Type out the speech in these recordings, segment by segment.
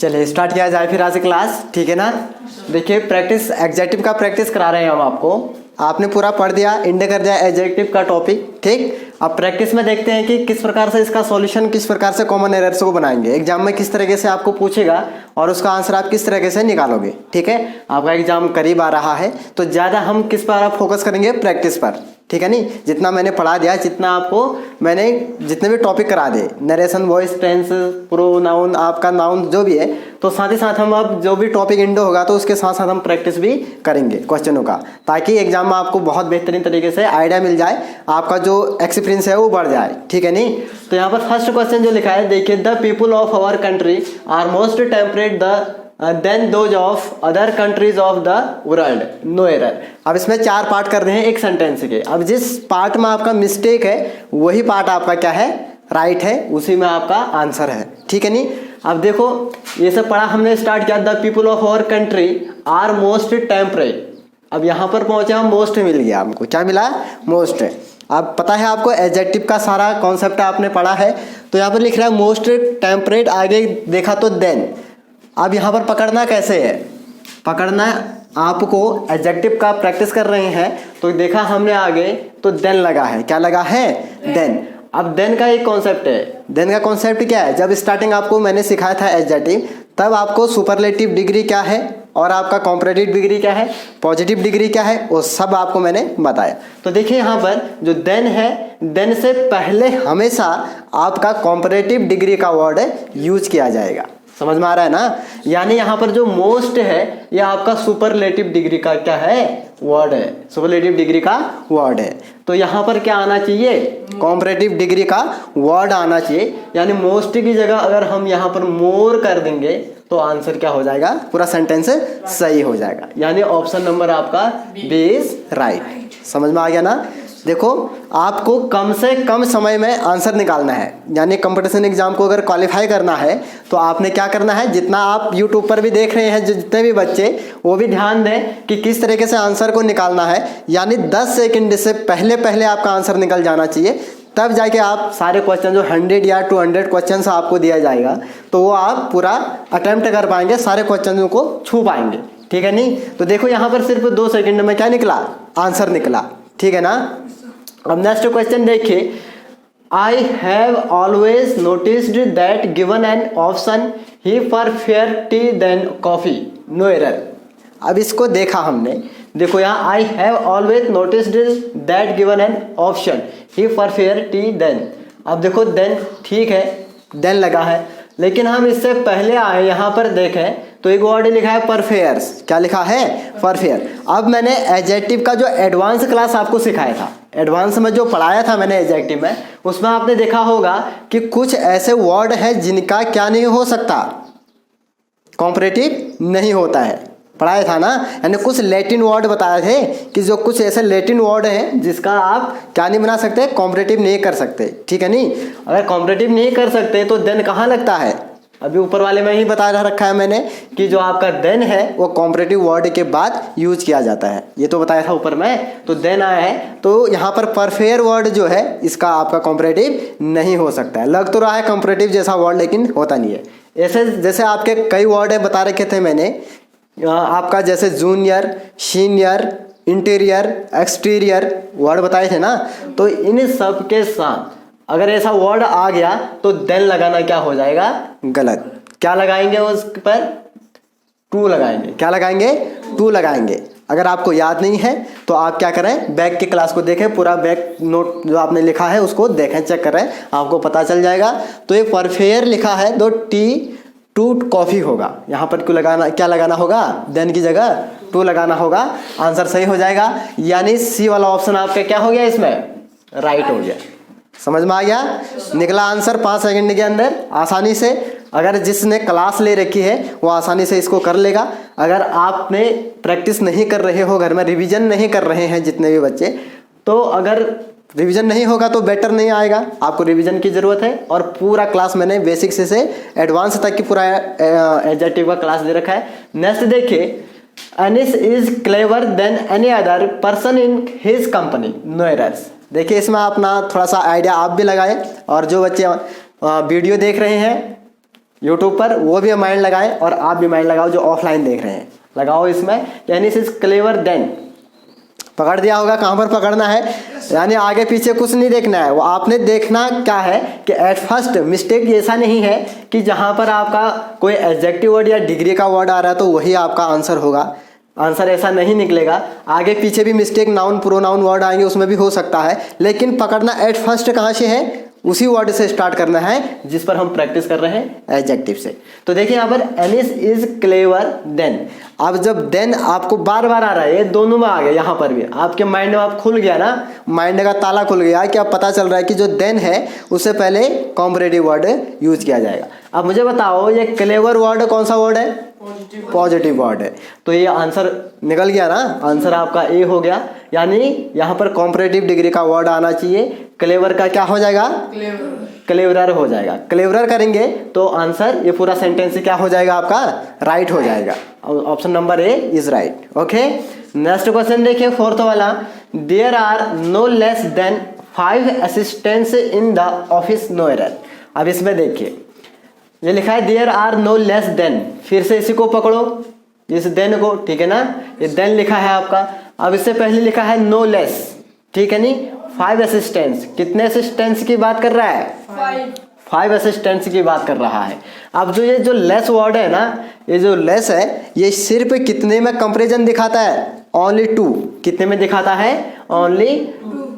चलिए स्टार्ट किया जाए फिर आज की क्लास, ठीक है ना। देखिए प्रैक्टिस एग्जेक्टिव का प्रैक्टिस करा रहे हैं हम आपको। आपने पूरा पढ़ दिया, इंड कर दिया एडजेक्टिव का टॉपिक, ठीक। अब प्रैक्टिस में देखते हैं कि किस प्रकार से इसका सॉल्यूशन, किस प्रकार से कॉमन एरर्स को बनाएंगे। एग्जाम में किस तरीके से आपको पूछेगा और उसका आंसर आप किस तरीके से निकालोगे, ठीक है। आपका एग्जाम करीब आ रहा है तो ज़्यादा हम किस पर आप फोकस करेंगे, प्रैक्टिस पर, ठीक है। नहीं, जितना मैंने पढ़ा दिया, जितना आपको मैंने जितने भी टॉपिक करा दे, नरेशन, वॉइस, टेंस, प्रोनाउन, आपका नाउन जो भी है, तो साथ ही साथ हम अब जो भी टॉपिक इंडो होगा तो उसके साथ साथ हम प्रैक्टिस भी करेंगे क्वेश्चनों का, ताकि एग्जाम में आपको बहुत बेहतरीन तरीके से आइडिया मिल जाए, आपका जो एक्सपीरियंस है वो बढ़ जाए, ठीक है। नहीं, तो यहाँ पर फर्स्ट क्वेश्चन जो लिखा है, देखिए the people of our country are most temperate than those of other countries of the world, no error. अब इसमें 4 पार्ट कर रहे हैं एक सेंटेंस के। अब जिस पार्ट में आपका मिस्टेक है वही पार्ट आपका क्या है, राइट है, उसी में आपका आंसर है, ठीक है। नहीं, अब देखो ये सब पढ़ा हमने, स्टार्ट किया the people of our country are most temperate. अब यहाँ पर पहुंचे हम, मोस्ट मिल गया हमको, क्या मिला, मोस्ट। अब पता है आपको एडजेक्टिव का सारा कॉन्सेप्ट आपने पढ़ा है, तो यहाँ पर लिख रहा है मोस्ट टेम्परेट, आगे देखा तो देन। अब यहाँ पर पकड़ना कैसे है, पकड़ना आपको एडजेक्टिव का प्रैक्टिस कर रहे हैं तो देखा हमने आगे तो देन लगा है, क्या लगा है, देन। अब देन का एक कॉन्सेप्ट है, देन का कॉन्सेप्ट क्या है, जब स्टार्टिंग आपको मैंने सिखाया था एडजेक्टिव, तब आपको सुपरलेटिव डिग्री क्या है और आपका कॉम्परेटिव डिग्री क्या है, पॉजिटिव डिग्री क्या है, वो सब आपको मैंने बताया। तो देखिए यहाँ पर जो देन है, देन से पहले हमेशा आपका कॉम्परेटिव डिग्री का वर्ड यूज किया जाएगा, समझ में आ रहा है ना। यानी यहाँ पर जो मोस्ट है यह आपका सुपरलेटिव डिग्री का क्या है, वर्ड है, सुपरलेटिव डिग्री का वर्ड है। तो यहाँ पर क्या आना चाहिए, कॉम्परेटिव डिग्री का वर्ड आना चाहिए। यानी मोस्ट की जगह अगर हम यहाँ पर मोर कर देंगे तो आंसर क्या हो जाएगा, पूरा सेंटेंस सही हो जाएगा। यानी ऑप्शन नंबर आपका बी इज राइट। समझ में आ गया ना। देखो आपको कम से कम समय में आंसर निकालना है, यानी कंपटीशन एग्जाम को अगर क्वालिफाई करना है तो आपने क्या करना है, जितना आप यूट्यूब पर भी देख रहे हैं जितने भी बच्चे, वो भी ध्यान दें कि किस तरीके से आंसर को निकालना है। यानी 10 सेकंड से पहले पहले आपका आंसर निकल जाना चाहिए, तब जाके आप सारे क्वेश्चन जो 100 या 200 क्वेश्चन आपको दिया जाएगा तो वो आप पूरा अटेम्प्ट कर पाएंगे, सारे क्वेश्चनों को छू पाएंगे, ठीक है। नहीं, तो देखो यहाँ पर सिर्फ 2 सेकंड में क्या निकला, आंसर निकला, ठीक है ना। अब नेक्स्ट क्वेश्चन देखिए, I have always noticed that given an option he prefer tea than coffee, no error. अब इसको देखा हमने, देखो यहाँ I have always noticed that given an option he prefer tea than. अब देखो देन, ठीक है, देन लगा है, लेकिन हम इससे पहले आए यहाँ पर देखें तो एक वर्ड लिखा है परफेयर्स, क्या लिखा है, परफेयर। अब मैंने एडजेक्टिव का जो एडवांस क्लास आपको सिखाया था, एडवांस में जो पढ़ाया था मैंने एडजेक्टिव में, उसमें आपने देखा होगा कि कुछ ऐसे वर्ड है जिनका क्या नहीं हो सकता, कॉम्परेटिव नहीं होता है, पढ़ाया था ना। यानी कुछ लैटिन वर्ड बताए थे कि जो कुछ ऐसे लैटिन वर्ड हैं जिसका आप क्या नहीं बना सकते, कॉम्परेटिव नहीं कर सकते, ठीक है। नहीं, अगर कॉम्परेटिव नहीं कर सकते तो देन कहाँ लगता है, अभी ऊपर वाले में ही बता रखा है मैंने कि जो आपका देन है वो कॉम्परेटिव वर्ड के बाद यूज किया जाता है, ये तो बताया था ऊपर में। तो देन आया है, तो यहाँ पर परफेयर वर्ड जो है इसका आपका कॉम्परेटिव नहीं हो सकता है। लग तो रहा है कॉम्परेटिव जैसा वर्ड, लेकिन होता नहीं है। ऐसे जैसे आपके कई वर्ड है बता रखे थे मैंने आपका, जैसे junior, senior, interior, exterior word बताए थे ना, तो इन सब के साथ अगर ऐसा वर्ड आ गया तो देन लगाना क्या हो जाएगा, गलत। क्या लगाएंगे उस पर, टू लगाएंगे, क्या लगाएंगे, टू लगाएंगे। अगर आपको याद नहीं है तो आप क्या करें, बैक की क्लास को देखें, पूरा बैक नोट जो आपने लिखा है उसको देखें, चेक करें, आपको पता चल जाएगा। तो ये परफेयर लिखा है तो टी टू कॉफी होगा, यहाँ पर क्यों लगाना, क्या लगाना होगा, देन की जगह टू लगाना होगा, आंसर सही हो जाएगा। यानी सी वाला ऑप्शन आपका क्या हो गया, इसमें राइट हो गया। समझ में आ गया, निकला आंसर 5 सेकंड के अंदर आसानी से। अगर जिसने क्लास ले रखी है वो आसानी से इसको कर लेगा। अगर आपने प्रैक्टिस नहीं कर रहे हो, घर में रिवीजन नहीं कर रहे हैं जितने भी बच्चे, तो अगर रिवीजन नहीं होगा तो बेटर नहीं आएगा, आपको रिवीजन की ज़रूरत है। और पूरा क्लास मैंने बेसिक से एडवांस तक की पूरा एडजेक्टिव का क्लास दे रखा है। नेक्स्ट देखिए, Anis is clever than any other person in his company, no errors. देखिए इसमें अपना थोड़ा सा आइडिया आप भी लगाएं, और जो बच्चे वीडियो देख रहे हैं यूट्यूब पर, वो भी माइंड लगाएं और आप भी माइंड लगाओ जो ऑफलाइन देख रहे हैं, लगाओ इसमें। यानी इज क्लेवर देन, पकड़ दिया होगा कहाँ पर पकड़ना है, यानी आगे पीछे कुछ नहीं देखना है। वो आपने देखना क्या है कि एट फर्स्ट मिस्टेक ऐसा नहीं है कि जहाँ पर आपका कोई एडजेक्टिव वर्ड या डिग्री का वर्ड आ रहा है तो वही आपका आंसर होगा, आंसर ऐसा नहीं निकलेगा। आगे पीछे भी मिस्टेक नाउन प्रोनाउन वर्ड आएंगे उसमें भी हो सकता है, लेकिन पकड़ना एट फर्स्ट कहाँ से है, उसी वर्ड से स्टार्ट करना है जिस पर हम प्रैक्टिस कर रहे हैं एडजेक्टिव से। तो देखिए यहाँ पर एनिस इज क्लेवर देन। अब जब देन आपको बार बार आ रहा है, ये दोनों में आ गया, यहाँ पर भी आपके माइंड में आप खुल गया ना, माइंड का ताला खुल गया कि अब पता चल रहा है कि जो देन है उससे पहले कॉम्परेटिव वर्ड यूज किया जाएगा। अब मुझे बताओ ये क्लेवर वर्ड कौन सा वर्ड है, पॉजिटिव वर्ड है, तो ये आंसर निकल गया ना, आंसर आपका ए हो गया। यानी यहाँ पर कॉम्परेटिव डिग्री का वर्ड आना चाहिए, क्लेवर का क्या हो जाएगा, क्लेवरर हो जाएगा। क्लेवरर करेंगे तो आंसर ये पूरा सेंटेंस क्या हो जाएगा आपका, राइट हो जाएगा। Option number A is right. Okay, next question देखिए फोर्थ वाला, there are no less than 5 assistants in the office no error. अब इसमें देखिए ये लिखा है there are no less than, फिर से इसी को पकड़ो, इस देन को, ठीक है ना, ये देन लिखा है आपका। अब इससे पहले लिखा है नो लेस, ठीक है नहीं, 5 असिस्टेंट्स, कितने असिस्टेंट्स की बात कर रहा है, 5 असिस्टेंट्स की बात कर रहा है। अब जो ये जो लेस वर्ड है ना, ये जो लेस है ये सिर्फ कितने में कंपैरिजन दिखाता है, ओनली 2, कितने में दिखाता है, ओनली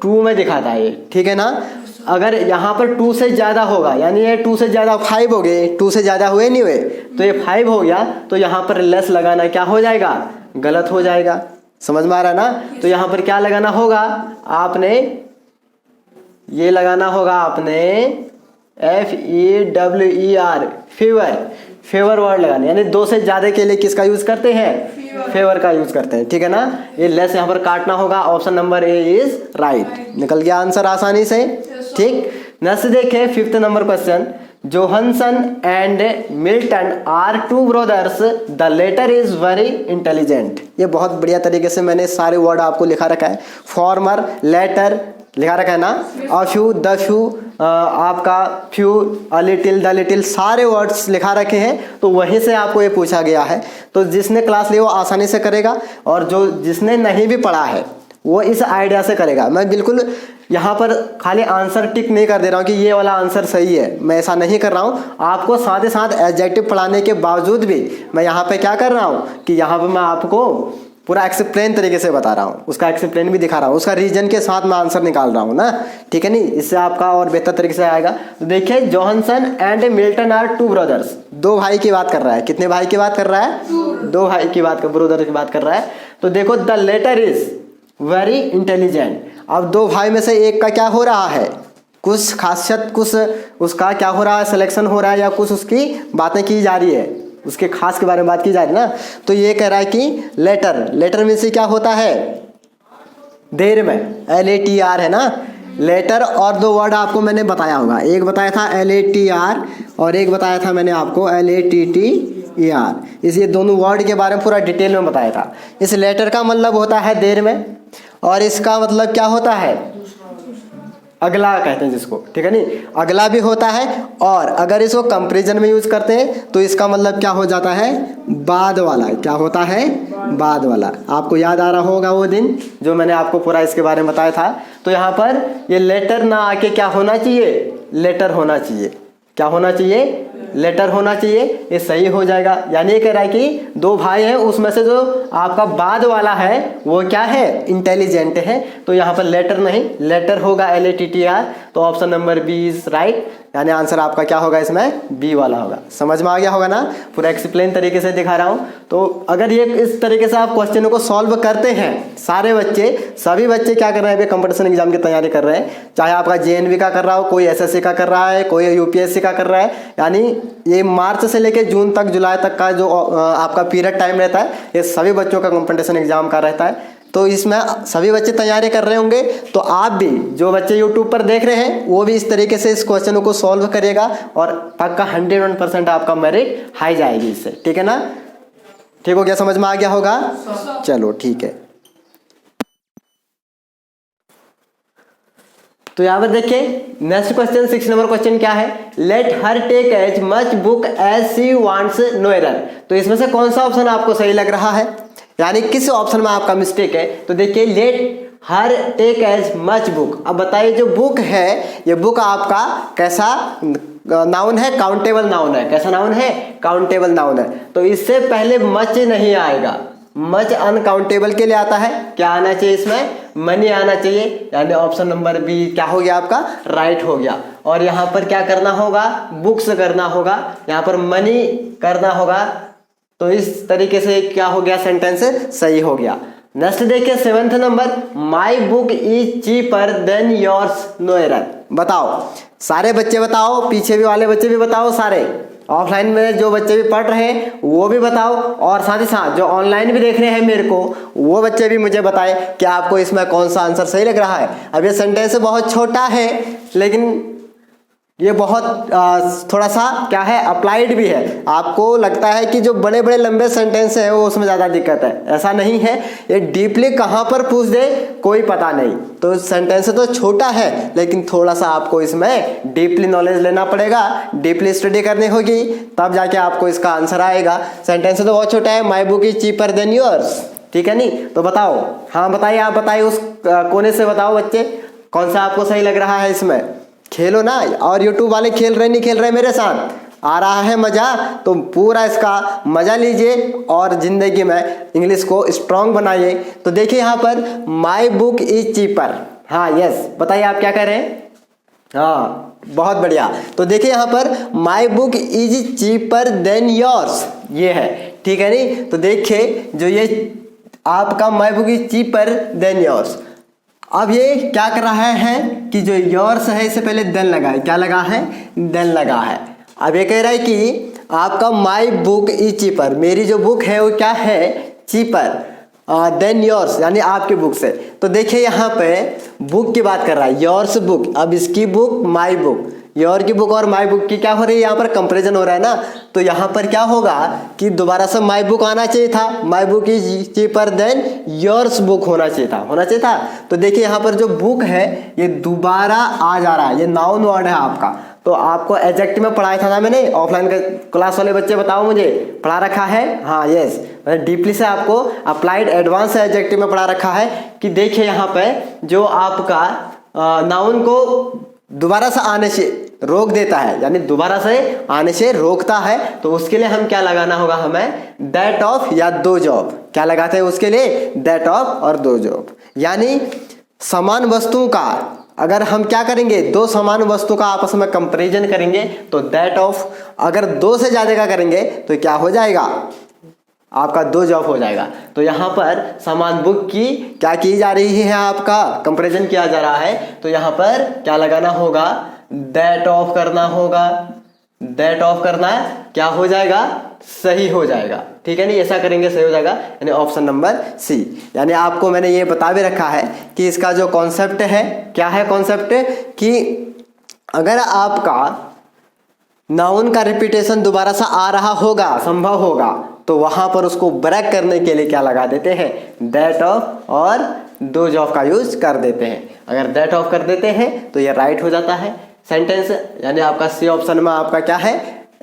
2 में दिखाता है ये, ठीक है ना। अगर यहाँ पर 2 से ज़्यादा होगा, यानी ये 2 से ज़्यादा 5 हो गए, 2 से ज़्यादा हुए नहीं हुए, तो ये 5 हो गया, तो यहाँ पर लेस लगाना क्या हो जाएगा, गलत हो जाएगा। समझ में आ रहा है ना। तो यहाँ पर क्या लगाना होगा आपने, ये लगाना होगा आपने FEWER, फेवर, फेवर वर्ड लगाना, यानी 2 से ज़्यादा के लिए किसका यूज़ करते हैं, फेवर का यूज करते हैं, ठीक है ना। ये लेस यहाँ पर काटना होगा, option number A is right, निकल गया आंसर आसानी से, ठीक। नेक्स्ट देखिए fifth number question, Johnson and Milton are 2 brothers, the latter is very intelligent. ये बहुत बढ़िया तरीके से मैंने सारे वर्ड आपको लिखा रखा है, फॉर्मर, लेटर लिखा रखा है ना, अ फ्यू, द फ्यू, आपका few, a little, the little, सारे वर्ड्स लिखा रखे हैं। तो वहीं से आपको ये पूछा गया है, तो जिसने क्लास ली वो आसानी से करेगा, और जो जिसने नहीं भी पढ़ा है वो इस आइडिया से करेगा। मैं बिल्कुल यहाँ पर खाली आंसर टिक नहीं कर दे रहा हूँ कि ये वाला आंसर सही है, मैं ऐसा नहीं कर रहा हूँ। आपको साथ ही साथ एडजेक्टिव पढ़ाने के बावजूद भी मैं यहाँ पे क्या कर रहा हूँ कि यहाँ पे मैं आपको पूरा एक्सप्लेन तरीके से बता रहा हूँ, उसका एक्सप्लेन भी दिखा रहा हूँ, उसका रीजन के साथ मैं आंसर निकाल रहा हूँ ना, ठीक है नहीं, इससे आपका और बेहतर तरीके से आएगा। तो देखिए जोहनसन एंड मिल्टन आर 2 ब्रदर्स, 2 भाई की बात कर रहा है, कितने भाई की बात कर रहा है, 2 भाई की बात कर, ब्रदर की बात कर रहा है। तो देखो the latter is very intelligent. अब 2 भाई में से एक का क्या हो रहा है, कुछ खासियत, कुछ उसका क्या हो रहा है, सिलेक्शन हो रहा है, या कुछ उसकी बातें की जा रही है, उसके खास के बारे में बात की जा रही है ना। तो ये कह रहा है कि लेटर, लेटर में से क्या होता है, देर में, LATR है ना, लेटर। और 2 वर्ड आपको मैंने बताया होगा, एक बताया था LATR और एक बताया था मैंने आपको LATTER। इस दोनों वर्ड के बारे में पूरा डिटेल में बताया था। इस लेटर का मतलब होता है देर में, और इसका मतलब क्या होता है, अगला कहते हैं जिसको, ठीक है नहीं, अगला भी होता है। और अगर इसको कंपैरिजन में यूज करते हैं तो इसका मतलब क्या हो जाता है, बाद वाला। क्या होता है, बाद वाला। आपको याद आ रहा होगा वो दिन जो मैंने आपको पूरा इसके बारे में बताया था। तो यहाँ पर ये लेटर ना आके क्या होना चाहिए, लेटर होना चाहिए। क्या होना चाहिए, लेटर होना चाहिए, ये सही हो जाएगा। यानी ये कह रहा है कि 2 भाई हैं, उसमें से जो आपका बाद वाला है वो क्या है, इंटेलिजेंट है। तो यहाँ पर लेटर नहीं, लेटर होगा LATTR। तो option number B is right, यानी आंसर आपका क्या होगा इसमें, बी वाला होगा। समझ में आ गया होगा ना, पूरा एक्सप्लेन तरीके से दिखा रहा हूँ। तो अगर ये इस तरीके से आप क्वेश्चनों को सॉल्व करते हैं, सारे बच्चे, सभी बच्चे क्या कर रहे हैं, अभी कंपटीशन एग्जाम की तैयारी कर रहे हैं, चाहे आपका JNV का कर रहा हो, कोई SSC का कर रहा है, कोई UPSC का कर रहा है। यानी ये मार्च से लेकर जून तक, जुलाई तक का जो आपका पीरियड टाइम रहता है, ये सभी बच्चों का कंपटीशन एग्जाम का रहता है। तो इसमें सभी बच्चे तैयारी कर रहे होंगे। तो आप भी, जो बच्चे YouTube पर देख रहे हैं, वो भी इस तरीके से इस क्वेश्चनों को सॉल्व करेगा, और पक्का 101% आपका मेरिट हाई जाएगी इससे, ठीक है ना। ठीक हो गया, समझ में आ गया होगा, चलो ठीक है। तो यहाँ पर देखिए नेक्स्ट क्वेश्चन 6 नंबर क्वेश्चन क्या है, let her take as much book as she wants no error. तो इसमें से कौन सा ऑप्शन आपको सही लग रहा है, यानी किस ऑप्शन में आपका मिस्टेक है। तो देखिए let her take as much book. अब बताइए जो बुक है ये बुक आपका कैसा नाउन है, काउंटेबल नाउन है। कैसा नाउन है, काउंटेबल नाउन है। तो इससे पहले मच नहीं आएगा, मच अनकाउंटेबल के लिए आता है। क्या आना चाहिए इसमें, मनी आना चाहिए, यानी ऑप्शन नंबर बी क्या हो गया आपका, राइट हो गया। और यहाँ पर क्या करना होगा, बुक्स करना होगा, यहाँ पर मनी करना होगा। तो इस तरीके से क्या हो गया, सेंटेंस सही हो गया। नेक्स्ट देखिए 7th number, my book is cheaper than yours no error. बताओ सारे बच्चे बताओ, पीछे भी वाले बच्चे भी बताओ, सारे ऑफलाइन में जो बच्चे भी पढ़ रहे हैं वो भी बताओ, और साथ ही साथ जो ऑनलाइन भी देख रहे हैं मेरे को वो बच्चे भी मुझे बताएं कि आपको इसमें कौन सा आंसर सही लग रहा है। अब ये सेंटेंस बहुत छोटा है लेकिन ये बहुत थोड़ा सा क्या है, अप्लाइड भी है। आपको लगता है कि जो बड़े बड़े लंबे सेंटेंस हैं वो उसमें ज़्यादा दिक्कत है, ऐसा नहीं है। ये डीपली कहाँ पर पूछ दे कोई पता नहीं। तो सेंटेंस तो छोटा है लेकिन थोड़ा सा आपको इसमें डीपली नॉलेज लेना पड़ेगा, डीपली स्टडी करनी होगी, तब जाके आपको इसका आंसर आएगा। सेंटेंस तो बहुत छोटा है, माई book is cheaper than yours, ठीक है नहीं। तो बताओ, हाँ बताइए, आप बताइए उस कोने से बताओ बच्चे, कौन सा आपको सही लग रहा है इसमें। खेलो ना, और यूट्यूब वाले खेल रहे नहीं खेल रहे मेरे साथ, आ रहा है मजा तो पूरा इसका मजा लीजिए और जिंदगी में इंग्लिश को स्ट्रांग बनाइए। तो देखिए यहाँ पर माई बुक इज चीपर, हाँ यस, बताइए आप क्या कह रहे हैं, हाँ बहुत बढ़िया। तो देखिए यहाँ पर माई book is cheaper than yours, ये है, ठीक है नहीं। तो देखिए जो ये आपका माई book is cheaper than yours, अब ये क्या कर रहा है कि जो योर्स है इससे पहले देन लगा है, क्या लगा है, देन लगा है। अब ये कह रहा है कि आपका माई बुक इज चीपर, मेरी जो बुक है वो क्या है, चीपर देन योर्स, यानी आपकी बुक से। तो देखिए यहाँ पे बुक की बात कर रहा है, योर्स बुक। अब इसकी बुक माई बुक, योर की बुक और माई बुक की क्या हो रही है, यहाँ पर कंपैरिजन हो रहा है ना। तो यहाँ पर क्या होगा कि दोबारा से माई बुक आना चाहिए था, माई book is cheaper than yours book होना चाहिए था। तो देखिए यहाँ पर जो बुक है ये दोबारा आ जा रहा है, ये नाउन वर्ड है आपका। तो आपको एडजेक्टिव में पढ़ाया था ना मैंने, ऑफलाइन का क्लास वाले बच्चे बताओ मुझे, पढ़ा रखा है, हाँ यस, मैंने डीपली से आपको अप्लाइड एडवांस एडजेक्टिव में पढ़ा रखा है कि देखिए यहाँ पे जो आपका नाउन को दोबारा से आने से रोक देता है, यानी दोबारा से आने से रोकता है, तो उसके लिए हम क्या लगाना होगा, हमें दैट ऑफ या दो जॉब, क्या लगाते हैं उसके लिए, दैट ऑफ और दो जॉब। यानी समान वस्तुओं का अगर हम क्या करेंगे, दो समान वस्तु का आपस में कंपैरिजन करेंगे तो दैट ऑफ, अगर दो से ज्यादा का करेंगे तो क्या हो जाएगा, आपका दो जॉब हो जाएगा। तो यहाँ पर समान बुक की क्या की जा रही है, आपका कंपैरिजन किया जा रहा है। तो यहाँ पर क्या लगाना होगा, दैट ऑफ करना होगा, दैट ऑफ करना है, क्या हो जाएगा, सही हो जाएगा, ठीक है नहीं, ऐसा करेंगे सही हो जाएगा, यानी ऑप्शन नंबर सी। यानी आपको मैंने ये बता भी रखा है कि इसका जो कॉन्सेप्ट है, क्या है कॉन्सेप्ट, कि अगर आपका नाउन का रिपीटेशन दोबारा से आ रहा होगा, संभव होगा, तो वहां पर उसको ब्रेक करने के लिए क्या लगा देते हैं, दैट ऑफ और दो जॉब का यूज कर देते हैं। अगर दैट ऑफ कर देते हैं तो ये राइट हो जाता है सेंटेंस, यानी आपका सी ऑप्शन में आपका क्या है,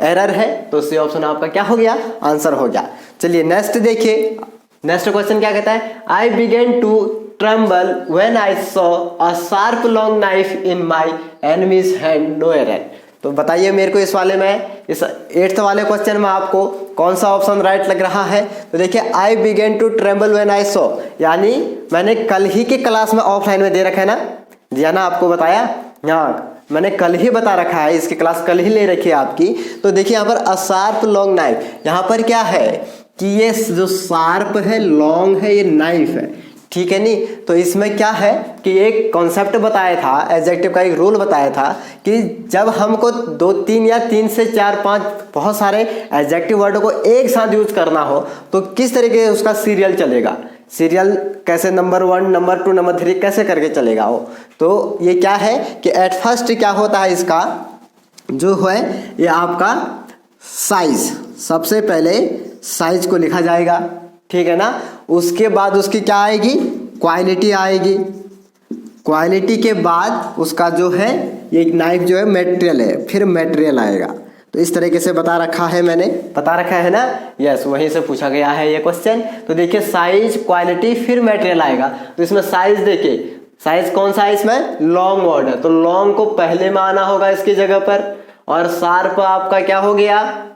एरर है, तो सी ऑप्शन आपका क्या हो गया, आंसर हो गया। चलिए नेक्स्ट देखिए, नेक्स्ट क्वेश्चन क्या कहता है, I begin to tremble when I saw a sharp long knife in my enemy's hand, no error. तो बताइए मेरे को इस वाले में, इस 8th वाले क्वेश्चन में आपको कौन सा ऑप्शन राइट लग रहा है। तो देखिए I begin to tremble when I saw, यानी मैंने कल ही की क्लास में ऑफलाइन में दे रखा है ना, दिया ना आपको बताया, हाँ मैंने कल ही बता रखा है, इसकी क्लास कल ही ले रखी है आपकी। तो देखिए यहाँ पर अ शार्प लॉन्ग नाइफ, यहाँ पर क्या है कि ये जो शार्प है, लॉन्ग है, ये नाइफ है, ठीक है नहीं। तो इसमें क्या है कि एक कॉन्सेप्ट बताया था, एडजेक्टिव का एक रूल बताया था कि जब हमको 2 3 या 3 से 4 5 बहुत सारे एडजेक्टिव वर्ड को एक साथ यूज करना हो तो किस तरीके से उसका सीरियल चलेगा, सीरियल कैसे, नंबर 1 नंबर 2 नंबर 3 कैसे करके चलेगा वो। तो ये क्या है कि एट फर्स्ट क्या होता है, इसका जो है ये आपका साइज, सबसे पहले साइज को लिखा जाएगा, ठीक है ना। उसके बाद उसकी क्या आएगी, क्वालिटी आएगी, क्वालिटी के बाद उसका जो है ये नाइफ जो है मटेरियल है, फिर मटेरियल आएगा। तो इस तरीके से बता रखा है, मैंने बता रखा है ना। यस, वहीं से पूछा गया है ये क्वेश्चन। तो देखिए साइज, क्वालिटी, फिर मटेरियल आएगा। तो इसमें साइज देखिए, साइज कौन सा है इसमें, लॉन्ग वर्ड है, तो लॉन्ग को पहले में आना होगा इसकी जगह पर। और शार्प आपका क्या हो गया,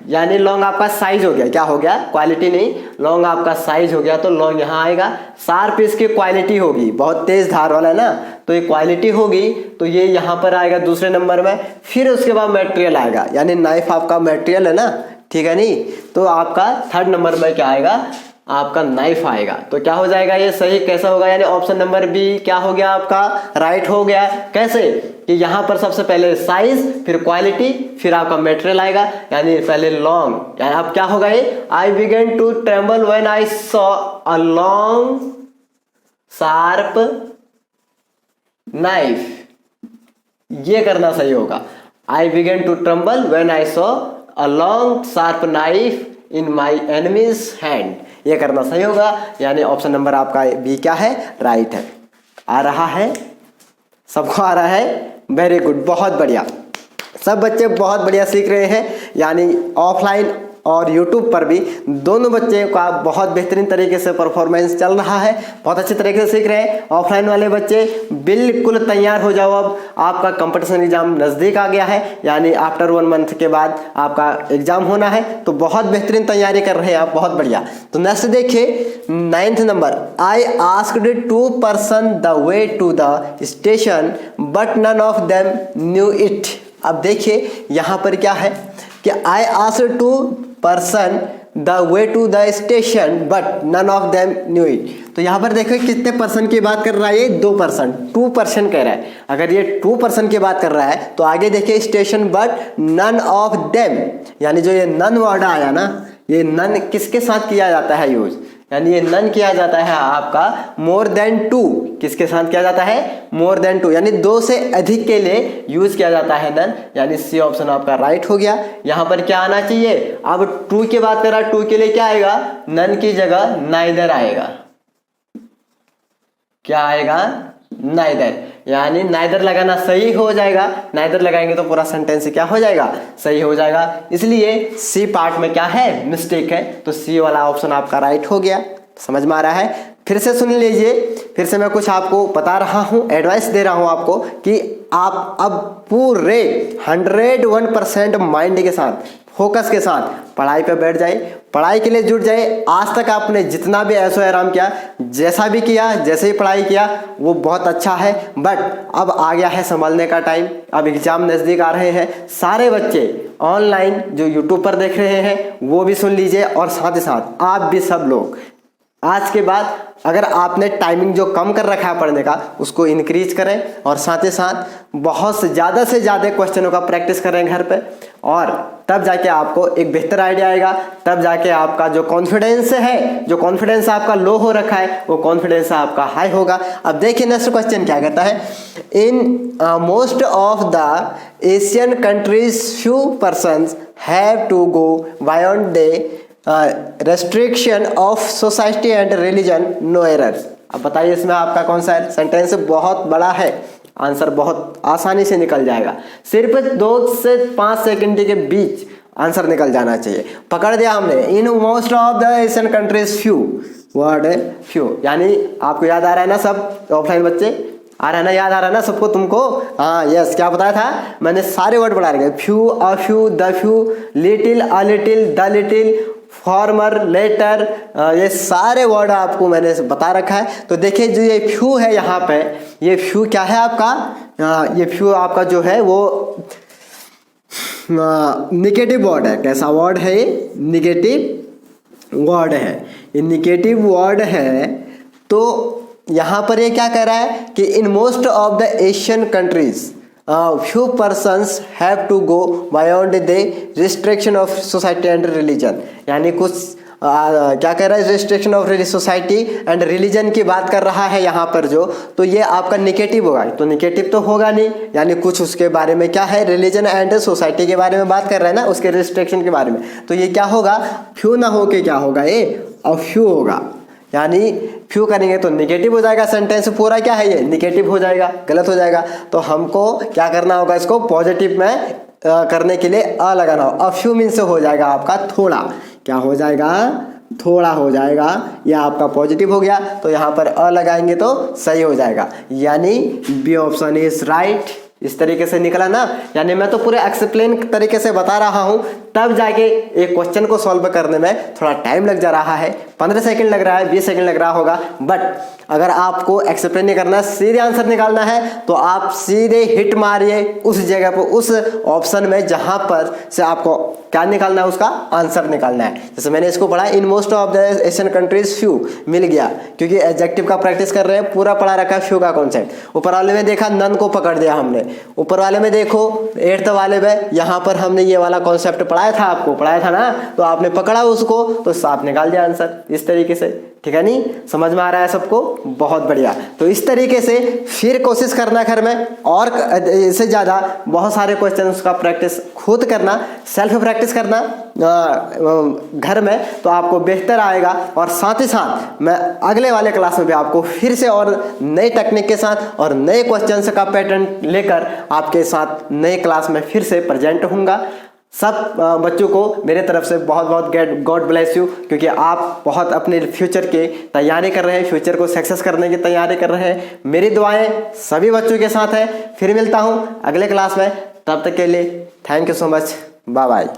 यानी लॉन्ग आपका साइज हो गया, क्या हो गया, क्वालिटी नहीं, लॉन्ग आपका साइज हो गया, तो लॉन्ग यहाँ आएगा। शार्प इसकी क्वालिटी होगी, बहुत तेज धार वाला है ना, तो ये क्वालिटी होगी, तो ये यहाँ पर आएगा दूसरे नंबर में। फिर उसके बाद मटेरियल आएगा, यानी नाइफ आपका मटेरियल है ना, ठीक है नहीं, तो आपका थर्ड नंबर में क्या आएगा, आपका नाइफ आएगा। तो क्या हो जाएगा ये सही कैसा होगा, यानी ऑप्शन नंबर बी क्या हो गया आपका, राइट हो गया। कैसे कि यहाँ पर सबसे पहले साइज, फिर क्वालिटी, फिर आपका मटेरियल आएगा, यानी पहले लॉन्ग, यानी अब क्या होगा ये, I begin to tremble when I saw a long sharp knife, ये करना सही होगा। I begin to tremble when I saw a long sharp knife in my enemy's hand, ये करना सही होगा, यानी ऑप्शन नंबर आपका बी क्या है, राइट है। आ रहा है, सबको आ रहा है, वेरी गुड, बहुत बढ़िया, सब बच्चे बहुत बढ़िया सीख रहे हैं। यानी ऑफलाइन और यूट्यूब पर भी दोनों बच्चे का बहुत बेहतरीन तरीके से परफॉर्मेंस चल रहा है, बहुत अच्छे तरीके से सीख रहे हैं। ऑफलाइन वाले बच्चे बिल्कुल तैयार हो जाओ, अब आपका कंपटीशन एग्जाम नज़दीक आ गया है, यानी आफ्टर 1 मंथ के बाद आपका एग्जाम होना है, तो बहुत बेहतरीन तैयारी कर रहे हैं आप, बहुत बढ़िया। तो नेक्स्ट देखिए 9th number, I asked 2 person the way to the station but none of them knew it. अब देखिए यहाँ पर क्या है कि I asked 2 person the way to the station but none of them knew it. तो यहाँ पर देखो कितने पर्सन की बात कर रहा है, ये 2 पर्सन कह रहा है। अगर ये 2 पर्सन की बात कर रहा है तो आगे देखिए station but none of them, यानी जो ये नन वर्ड आया ना, ये नन किसके साथ किया जाता है यूज, यानी ये नन किया जाता है आपका मोर देन 2, किसके साथ किया जाता है, मोर देन 2, यानी 2 से अधिक के लिए यूज किया जाता है नन, यानी सी ऑप्शन आपका राइट हो गया। यहाँ पर क्या आना चाहिए, अब 2 की बात कर रहा है, 2 के लिए क्या आएगा, नन की जगह नाइदर आएगा, क्या आएगा, नाइदर, यानी नाइदर लगाना सही हो जाएगा। नाइदर लगाएंगे तो पूरा सेंटेंस क्या हो जाएगा, सही हो जाएगा। इसलिए सी पार्ट में क्या है, मिस्टेक है, तो सी वाला ऑप्शन आपका राइट हो गया। समझ में आ रहा है, फिर से सुन लीजिए, फिर से मैं कुछ आपको बता रहा हूँ, एडवाइस दे रहा हूँ आपको कि आप अब पूरे 101% माइंड के साथ, फोकस के साथ पढ़ाई पे बैठ जाए, पढ़ाई के लिए जुट जाए। आज तक आपने जितना भी ऐशो आराम किया, जैसा भी किया, जैसे ही पढ़ाई किया, वो बहुत अच्छा है, बट अब आ गया है संभालने का टाइम। अब एग्जाम नज़दीक आ रहे हैं, सारे बच्चे ऑनलाइन जो यूट्यूब पर देख रहे हैं वो भी सुन लीजिए, और साथ ही साथ आप भी सब लोग आज के बाद अगर आपने टाइमिंग जो कम कर रखा है पढ़ने का, उसको इंक्रीज करें, और साथ ही साथ बहुत से ज़्यादा क्वेश्चनों का प्रैक्टिस करें घर पे, और तब जाके आपको एक बेहतर आइडिया आएगा। तब जाके आपका जो कॉन्फिडेंस है, जो कॉन्फिडेंस आपका लो हो रखा है, वो कॉन्फिडेंस आपका हाई होगा। अब देखिए नेक्स्ट क्वेश्चन क्या कहता है, in most of the Asian countries few persons have to go beyond the restriction of society and religion, no error. अब बताइए इसमें आपका कौन सा है, सेंटेंस बहुत बड़ा है, आंसर बहुत आसानी से निकल जाएगा, सिर्फ 2 से 5 सेकंड के बीच आंसर निकल जाना चाहिए। पकड़ दिया हमने, इन most of the Asian countries few, word है फ्यू, यानी आपको याद आ रहा है ना सब ऑफलाइन बच्चे, आ रहा है ना, याद आ रहा है ना सबको, तुमको, हाँ यस, क्या बताया था मैंने, सारे वर्ड बढ़ा रखे, few, a few, the few, little, a little, the little, former, latter, ये सारे वर्ड आपको मैंने बता रखा है। तो देखिए जो ये फ्यू है यहाँ पे, ये फ्यू क्या है आपका, ये फ्यू आपका जो है वो निगेटिव वर्ड है। कैसा वर्ड है ये, निगेटिव वर्ड है, ये निगेटिव वर्ड है। तो यहाँ पर ये क्या कह रहा है कि इन most of the Asian countries few persons have to go beyond the restriction of society and religion, यानी कुछ क्या कह रहा है, restriction of society and religion की बात कर रहा है यहाँ पर जो, तो ये आपका निगेटिव होगा, तो निगेटिव तो होगा नहीं, यानी कुछ उसके बारे में क्या है, रिलीजन एंड सोसाइटी के बारे में बात कर रहा है ना, उसके रिस्ट्रिक्शन के बारे में, तो ये क्या होगा, फ्यू ना हो के क्या होगा, ये अ फ्यू होगा, यानी फ्यू करेंगे तो निगेटिव हो जाएगा, सेंटेंस पूरा क्या है ये निगेटिव हो जाएगा, गलत हो जाएगा। तो हमको क्या करना होगा, इसको पॉजिटिव में करने के लिए अ लगाना हो। अ फ्यू मीन से हो जाएगा आपका थोड़ा, क्या हो जाएगा, थोड़ा हो जाएगा। यह आपका पॉजिटिव हो गया, तो यहाँ पर अ लगाएंगे तो सही हो जाएगा, यानी बी ऑप्शन इज राइट। इस तरीके से निकला ना, यानी मैं तो पूरे एक्सप्लेन तरीके से बता रहा हूँ, तब जाके एक क्वेश्चन को सॉल्व करने में थोड़ा टाइम लग जा रहा है, 15 सेकंड लग रहा है, 20 सेकंड लग रहा होगा। बट अगर आपको एक्सप्लेन नहीं करना, सीधे आंसर निकालना है, तो आप सीधे हिट मारिए उस जगह पर, उस ऑप्शन में जहां पर से आपको क्या निकालना है, उसका आंसर निकालना है। जैसे मैंने इसको पढ़ा, in most of the Asian countries few, मिल गया, क्योंकि एडजेक्टिव का प्रैक्टिस कर रहे हैं, पूरा पढ़ा रखा है फ्यू का कॉन्सेप्ट। ऊपर वाले में देखा, नन को पकड़ दिया हमने। ऊपर वाले में देखो 8th वाले में, यहाँ पर हमने ये वाला कॉन्सेप्ट पढ़ाया था, आपको पढ़ाया था ना, तो आपने पकड़ा उसको तो साफ निकाल दिया आंसर इस तरीके से। ठीक है, नहीं समझ में आ रहा है सबको, बहुत बढ़िया। तो इस तरीके से फिर कोशिश करना घर में, और इससे ज़्यादा बहुत सारे क्वेश्चंस का प्रैक्टिस खुद करना, सेल्फ प्रैक्टिस करना घर में, तो आपको बेहतर आएगा। और साथ ही साथ मैं अगले वाले क्लास में भी आपको फिर से और नई टेक्निक के साथ और नए क्वेश्चंस का पैटर्न लेकर आपके साथ नए क्लास में फिर से प्रेजेंट होऊंगा। सब बच्चों को मेरे तरफ से बहुत बहुत गॉड ब्लेस यू, क्योंकि आप बहुत अपने फ्यूचर की तैयारी कर रहे हैं, फ्यूचर को सक्सेस करने की तैयारी कर रहे हैं। मेरी दुआएं सभी बच्चों के साथ है। फिर मिलता हूं अगले क्लास में, तब तक के लिए thank you so much, bye bye.